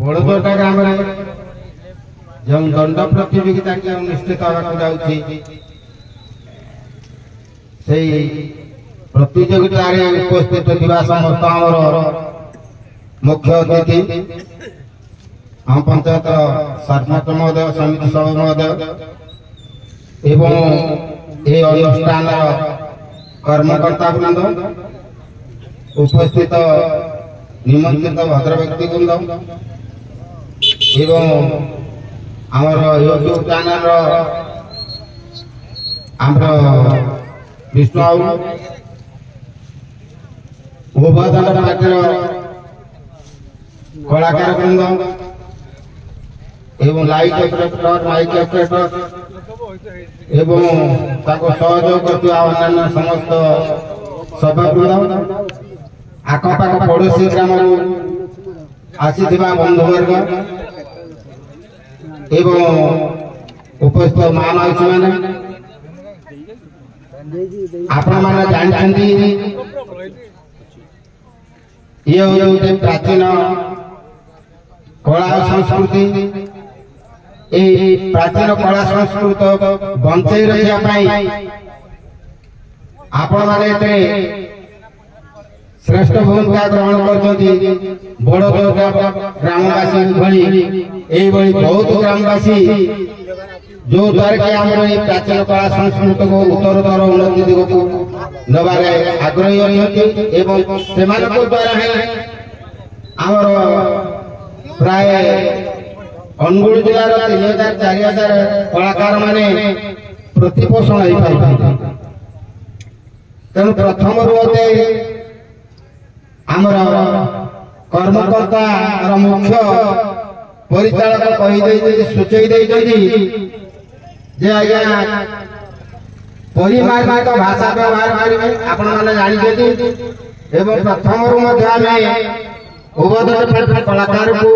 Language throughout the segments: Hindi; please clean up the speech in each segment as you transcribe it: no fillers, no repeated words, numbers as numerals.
बड़दोटा ग्राम जो दंड प्रतियोगिता की अनुष्ठित प्रतियोगिता उपस्थित समस्त मुख्य अतिथि हम पंचायत सरपंच महोदय समिति सभा महोदय एवं ये अनुष्ठान कर्मकर्ता वृंद उपस्थित निमंत्रित भद्र व्यक्ति वृंद एवं आमर यूट्यूब चैनल विष्णु बाबू उभयदंड पार्टी कलाकार वृंद एवं लाइट ऑपरेटर माइक ऑपरेटर एवं सहयोग कर अन्य समस्त सभावृंद आखपाख पड़ोशी ग्राम आसी बंधुवर्ग एवं उपस्थित माँ माउसी मैंने आपण मैंने जानते ये हूँ प्राचीन कला संस्कृति प्राचीन कला संस्कृत बंचाई रखापी आपण मैंने श्रेष्ठ भूमिका ग्रहण कर बड़दोटा ग्रामवासी भली बहुत ग्रामवासी जो द्वारा कि आम प्राचीन कला संस्कृति को उत्तरोत्तर उन्नति दिग को नबारे आग्रही अच्छे द्वारा आमर प्राय अनुगुल जिलार 3000-4000 कलाकार माने प्रतिपोषण हो पारे तेणु प्रथम रुते आमर कर्मकर्ता मुख्य परिचालक कही सूचई जे आज्ञा परिमार्जित भाषा व्यवहार करेंगे आपण मैंने जानते एवं प्रथम उभयदंड कलाकार को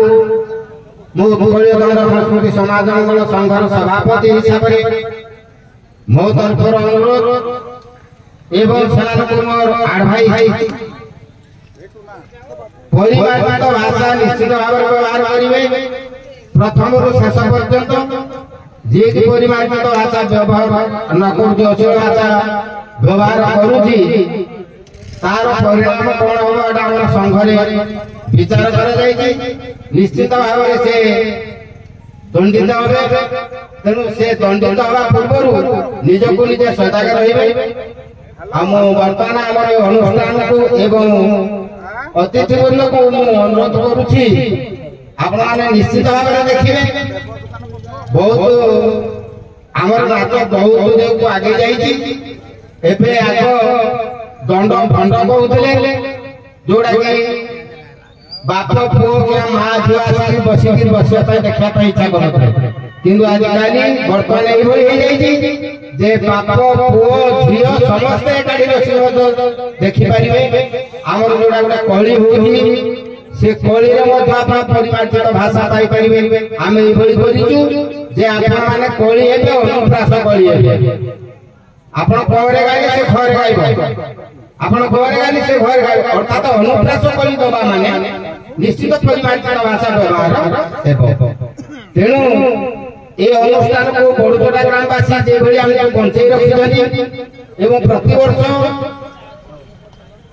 संस्कृति समाज मंगल संघर सभापति हिसाब से मो तरफ अनुरोध एवं आडभाई परिमार्जित भाषा निश्चित भाव व्यवहार करेंगे प्रथम शेष पर्यंत जी परिमार्जित भाषा व्यवहार न कर भाषा व्यवहार करुची तार परिणाम कौन हम संघरे विचार कर निश्चित भाव से दंडित हे तेणु से दंडित हवा पूर्व निजक निजे सजग रे बर्तमान आम अनुष्ठान को एवं अतिथि वृंद को अनुरोध करुच्ची आपण मैंने निश्चित भाव देखिए बहुत आमर नाच बहुत को आगे जाइए आग दंड भंड कहते जोड़ा कि बाप पुओ क्या माँ झील आसिक बसिक बसवाई देखा इच्छा करते किंतु आजिकल बर्तमान ये बाप पुओ झी समस्ते एकाठी बस देखिपारे आमर जोड़ा गोटे कली हो से कली परिमार्जित भाषा पाइपर आम ये मैंने कली अनुप्रास कली आपण घरे गाइले से घरे गाइब आपण घरे गाइले से घरे गाइब अर्थात अनुप्रास कली दबा माने निश्चित परिमार्जित भाषा व्यवहार हेबो तेणु ए अनुष्ठान को बड़दोटा ग्रामवासी जे भली हम बंचाई रखिछथि एवं प्रति वर्ष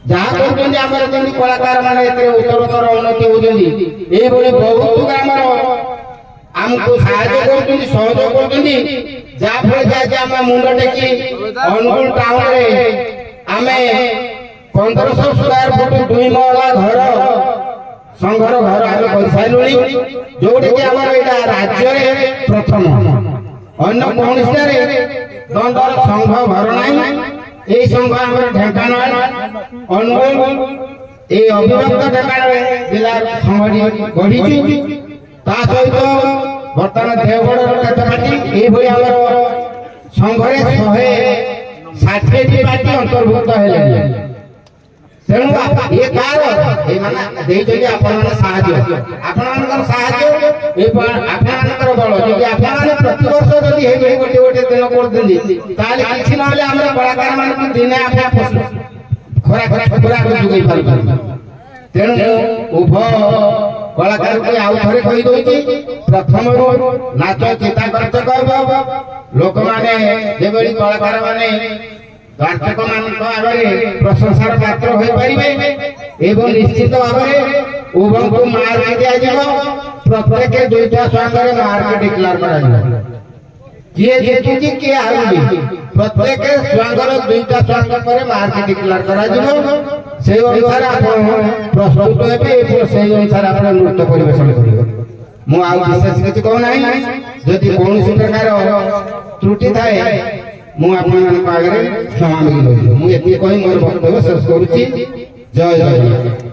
जहाँ कहते आमर जमी कलाकार मैंने उत्तरोत्तर उन्नति होती ये बहुत ग्राम आमको साहय सहयोग कर जहाँफल मुंड टेकी अनुगुल टाउन आम 1500 स्क्वायर फुट 2 महला घर संघर घर आम कर सारू जोटी कि राज्य प्रथम अन्य कौन दंडर संघ घर ना ये संघ आम ढेंकानाल अनुगुल ये अविभक्त ढेंकानाल जिला संघ गढ़ी सहित बर्तमान देवगढ़ केतोटी ये संघरे 160 पार्टी अंतर्भुक्त है तेणु ये कार बल जी प्रति वर्ष जदि गोटे गोटे दिन करते किसी ना कलाकार मान दिने खरा जोगे पार तेणु उभय कलाकार को आउ थे कहीदे प्रथम नाच चिता खर्च कर लोक मैंने कलाकार मैंने दर्शक मान आगे प्रशंसार पात्र हो पारे एवं निश्चित भाव में उभय को मार्क दिया प्रत्येक दुईटा स्वांग मार्क डिक्लेयर कर किए जीतुची किए हारुची प्रत्येक स्वांगर दुईटा स्वांग पर मार्क डिक्लेयर करा से अनुसार आपण प्रस्तुत हेबे से अनुसार आपण नृत्य परिवेशन करिवे मु आ विशेष किछ कहू नाही जदि कोनोसी प्रकार त्रुटि थाए मु आपण मान आगे क्षमा मांगी मु एति कहि मोर वक्तव्य शेष करूची जय जय।